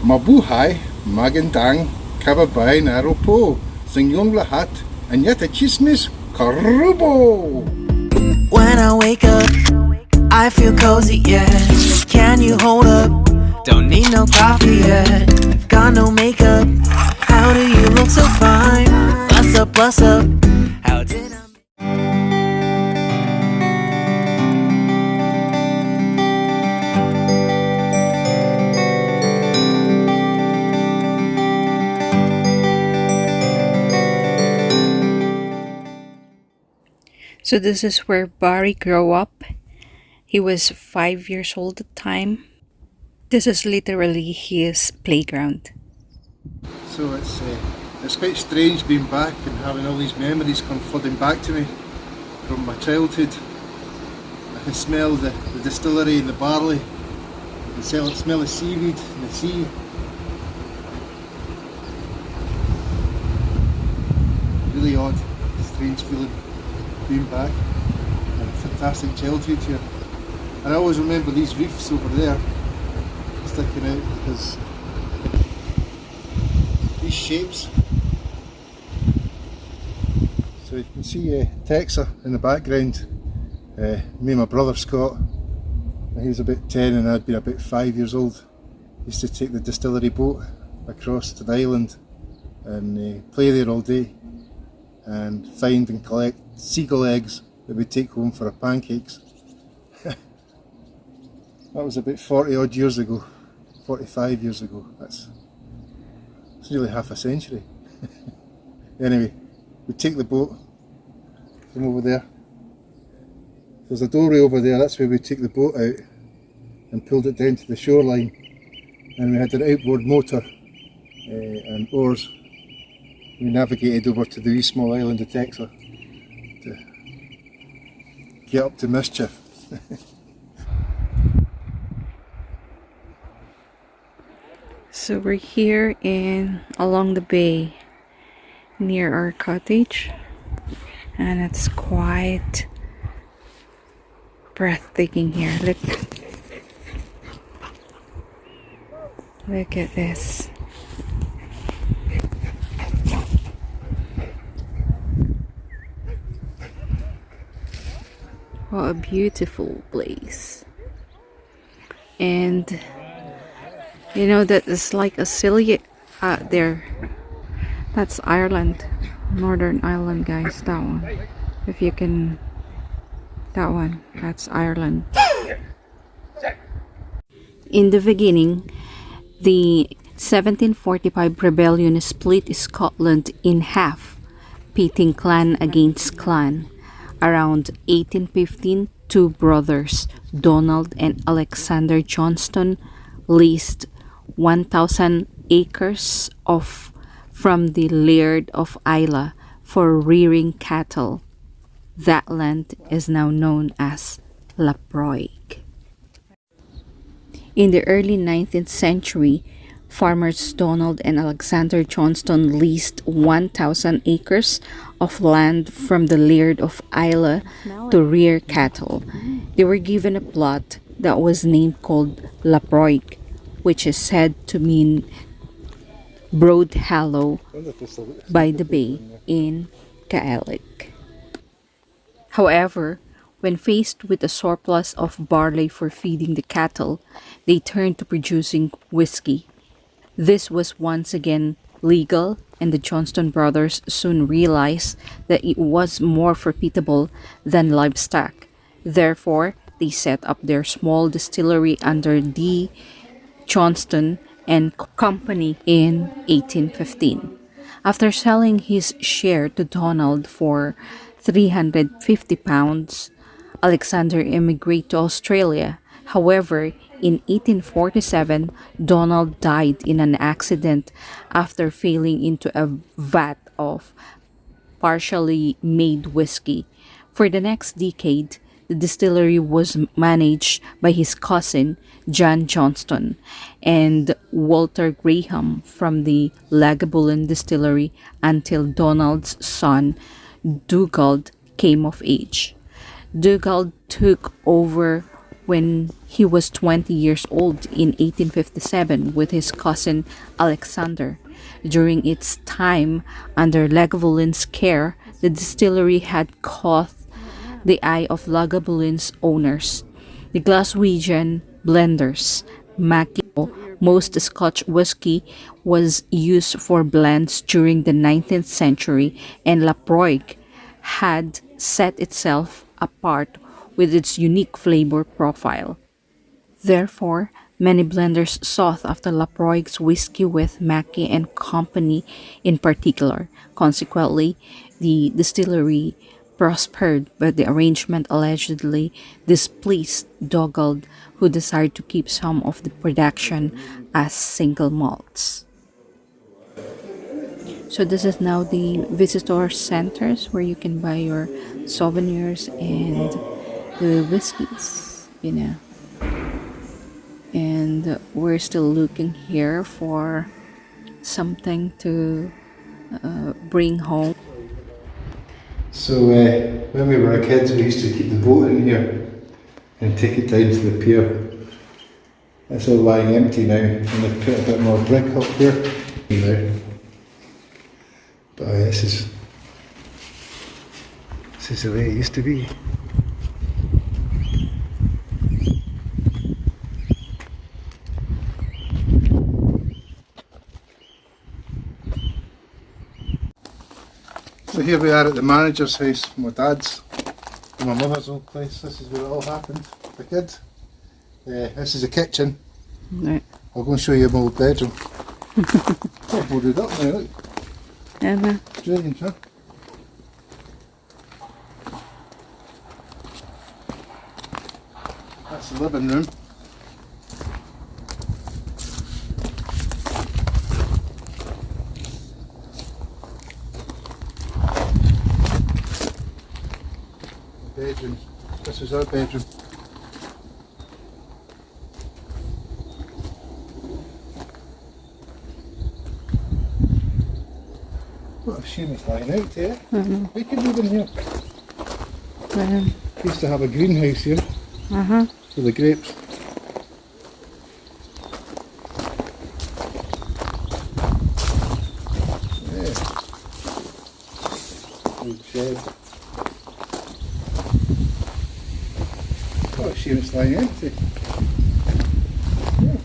Mabuhay, magandang kababayan araw po sa inyong lahat. Anyat at chismis, karubo! When I wake up, I feel cozy, yeah. Can you hold up? Don't need no coffee yet. Got no makeup. How do you look so fine? What's up, what's up? How did I... So this is where Barry grew up. He was 5 years old at the time. This is literally his playground. So it's quite strange being back and having all these memories come flooding back to me from my childhood. I can smell the distillery and the barley. I can smell the seaweed and the sea. Really odd, strange feeling being back, and a fantastic childhood here. And I always remember these reefs over there sticking out because these shapes. So you can see Texas in the background. Me and my brother Scott, he was about 10 and I'd been about 5 years old. Used to take the distillery boat across to the island and play there all day and find and collect seagull eggs that we take home for our pancakes. That was about 40 odd years ago, 45 years ago. That's nearly half a century. Anyway, we take the boat from over there. There's a doorway over there, that's where we take the boat out and pulled it down to the shoreline, and we had an outboard motor and oars. We navigated over to the wee small island of Texas to get up to Mischief. So we're here along the bay near our cottage, and it's quite breathtaking here. Look at this. What a beautiful place. And you know that it's like a silly there. That's Ireland, Northern Ireland, guys. That one. If you can, that one. That's Ireland. In the beginning, the 1745 rebellion split Scotland in half, pitting clan against clan. Around 1815, two brothers, Donald and Alexander Johnston, leased 1,000 acres from the Laird of Islay for rearing cattle. That land is now known as Laphroaig. In the early 19th century, farmers Donald and Alexander Johnston leased 1,000 acres of land from the Laird of Islay to rear cattle. They were given a plot that was named called Laphroaig, which is said to mean broad hollow by the bay in Gaelic. However, when faced with a surplus of barley for feeding the cattle, they turned to producing whiskey. This was once again legal, and the Johnston brothers soon realized that it was more profitable than livestock. Therefore, they set up their small distillery under D. Johnston and Company in 1815. After selling his share to Donald for £350, Alexander immigrated to Australia. However, in 1847, Donald died in an accident after falling into a vat of partially made whiskey. For the next decade, the distillery was managed by his cousin, John Johnston, and Walter Graham from the Lagavulin Distillery until Donald's son, Dugald, came of age. Dugald took over when he was 20 years old in 1857 with his cousin Alexander. During its time under Lagavulin care, the distillery had caught the eye of Lagavulin's owners, the Glaswegian blenders. Mackie, most Scotch whisky was used for blends during the 19th century, and Laphroaig had set itself apart with its unique flavor profile. Therefore, many blenders sought after Laphroaig's whiskey with Mackie and Company in particular. Consequently, the distillery prospered, but the arrangement allegedly displeased Dugald, who desired to keep some of the production as single malts. So this is now the visitor centers where you can buy your souvenirs and the whiskeys, And we're still looking here for something to bring home. So when we were kids, we used to keep the boat in here and take it down to the pier. It's all lying empty now, and they've put a bit more brick up here now. But this is the way it used to be. So here we are at the manager's house, my dad's and my mother's old place. This is where it all happened, the kid. This is the kitchen. Right. I'll go and show you my old bedroom. It's all boarded up now, look. Yeah, Strange, huh? That's the living room. Bedroom. This is our bedroom. What a shame it's lying out here. We could live in here. We used to have a greenhouse here for the grapes. Yeah. Old shed. What a shame it's lying empty. Yeah.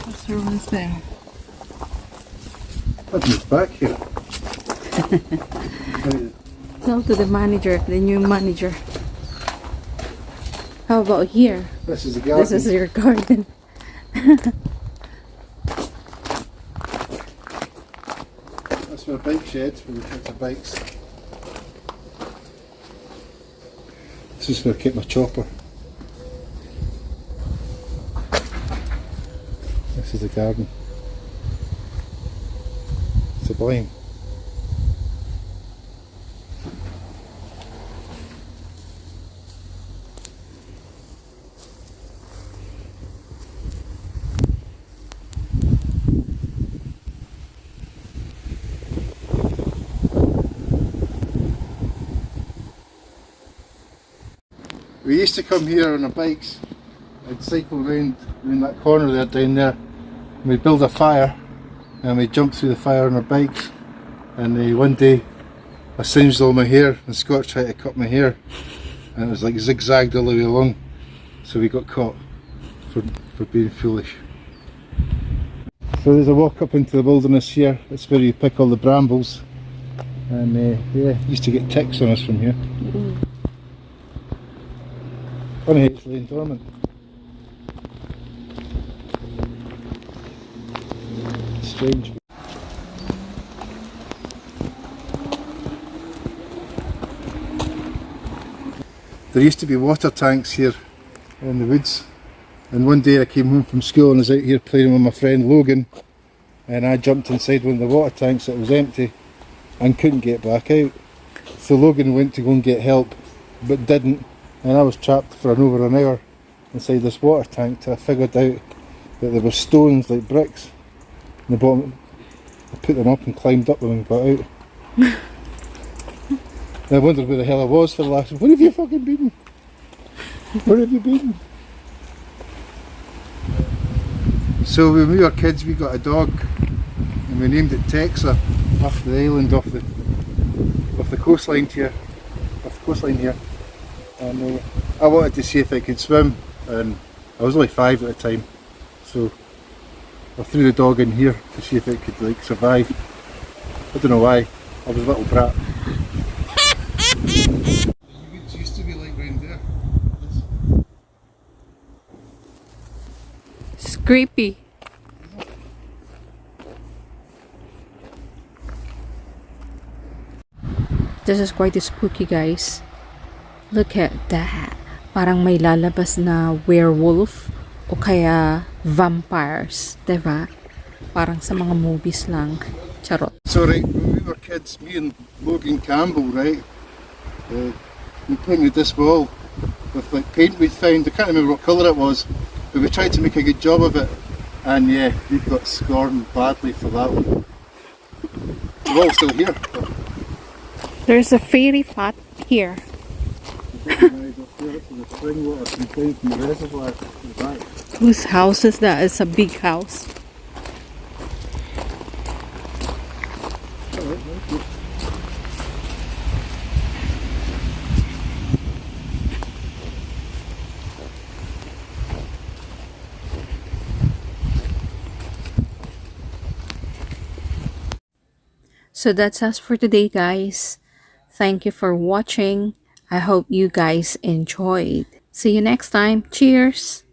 what's the one's there? I've moved back here. Tell to the manager, the new manager. How about here? This is the garden. This is your garden. That's for a bike shed where we put the bikes. This is where I keep my chopper. This is the garden. Sublime. We used to come here on our bikes. I'd cycle round that corner there down there, and we'd build a fire and we'd jump through the fire on our bikes. And one day I singed all my hair and Scott tried to cut my hair and it was like zigzagged all the way along, so we got caught for being foolish. So there's a walk up into the wilderness here. It's where you pick all the brambles, and yeah, used to get ticks on us from here. Funny how it's laying dormant. Strange. There used to be water tanks here in the woods, and one day I came home from school and was out here playing with my friend Logan, and I jumped inside one of the water tanks that was empty and couldn't get back out. So Logan went to go and get help but didn't, and I was trapped for over an hour inside this water tank till I figured out that there were stones like bricks in the bottom. I put them up and climbed up them and got out. And I wondered where the hell I was for the last. Where have you fucking been? Where have you been? So when we were kids, we got a dog, and we named it Texa after the island off the coastline here. Off the coastline here. And I wanted to see if it could swim, and I was only 5 at the time, so I threw the dog in here to see if it could like survive. I don't know why. I was a little brat. It used to be like round there. It's creepy. This is quite spooky, guys. Look at that. Parang may lalabas na werewolf o kaya vampires, diba? Parang sa mga movies lang. Charot. So right, when we were kids, me and Logan Campbell, right, we painted this wall with like paint we'd found. I can't remember what colour it was, but we tried to make a good job of it, and yeah, we got scorned badly for that one. The wall's still here. There's a fairy pot here. Whose house is that? It's a big house. So that's us for today, guys. Thank you for watching. I hope you guys enjoyed. See you next time. Cheers!